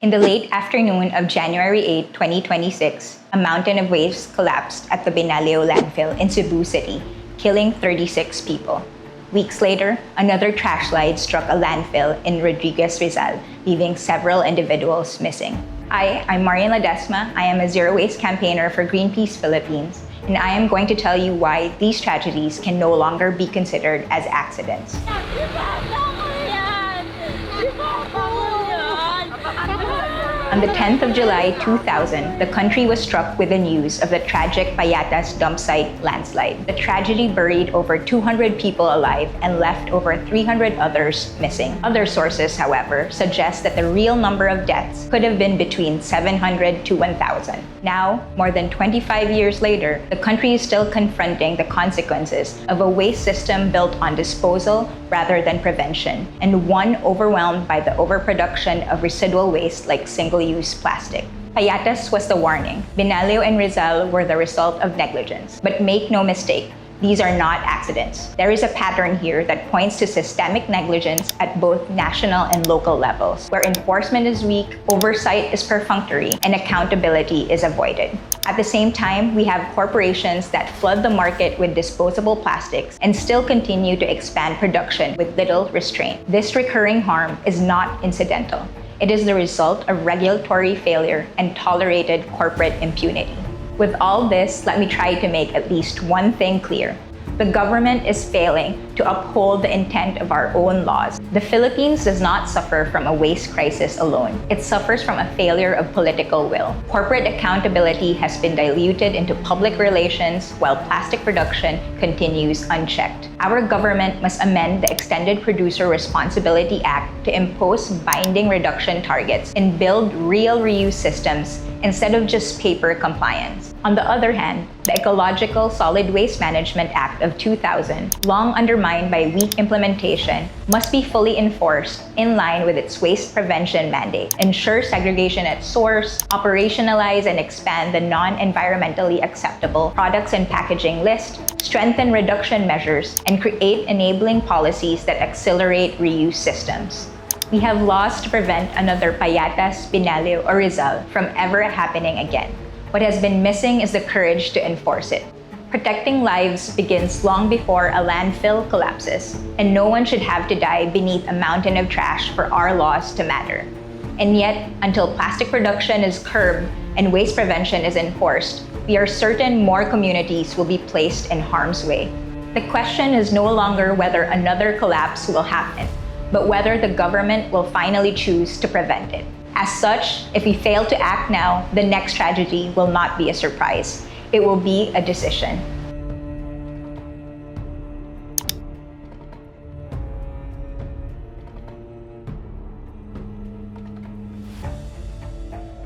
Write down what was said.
In the late afternoon of January 8, 2026, a mountain of waste collapsed at the Binalio Landfill in Cebu City, killing 36 people. Weeks later, another trash slide struck a landfill in Rodriguez, Rizal, leaving several individuals missing. I'm Marian Ledesma. I am a zero waste campaigner for Greenpeace Philippines, and I am going to tell you why these tragedies can no longer be considered as accidents. On the 10th of July 2000, the country was struck with the news of the tragic Payatas dump site landslide. The tragedy buried over 200 people alive and left over 300 others missing. Other sources, however, suggest that the real number of deaths could have been between 700 to 1,000. Now, more than 25 years later, the country is still confronting the consequences of a waste system built on disposal rather than prevention, and one overwhelmed by the overproduction of residual waste like single-use plastic. Payatas was the warning. Binalio and Rizal were the result of negligence. But make no mistake, these are not accidents. There is a pattern here that points to systemic negligence at both national and local levels, where enforcement is weak, oversight is perfunctory, and accountability is avoided. At the same time, we have corporations that flood the market with disposable plastics and still continue to expand production with little restraint. This recurring harm is not incidental. It is the result of regulatory failure and tolerated corporate impunity. With all this, let me try to make at least one thing clear. The government is failing to uphold the intent of our own laws. The Philippines does not suffer from a waste crisis alone. It suffers from a failure of political will. Corporate accountability has been diluted into public relations while plastic production continues unchecked. Our government must amend the Extended Producer Responsibility Act to impose binding reduction targets and build real reuse systems instead of just paper compliance. On the other hand, the Ecological Solid Waste Management Act of 2000, long undermined by weak implementation, must be fully enforced in line with its waste prevention mandate. Ensure segregation at source, operationalize and expand the non-environmentally acceptable products and packaging list, strengthen reduction measures, and create enabling policies that accelerate reuse systems. We have laws to prevent another Payatas, Binalio, or Rizal from ever happening again. What has been missing is the courage to enforce it. Protecting lives begins long before a landfill collapses, and no one should have to die beneath a mountain of trash for our laws to matter. And yet, until plastic production is curbed and waste prevention is enforced, we are certain more communities will be placed in harm's way. The question is no longer whether another collapse will happen, but whether the government will finally choose to prevent it. As such, if we fail to act now, the next tragedy will not be a surprise. It will be a decision.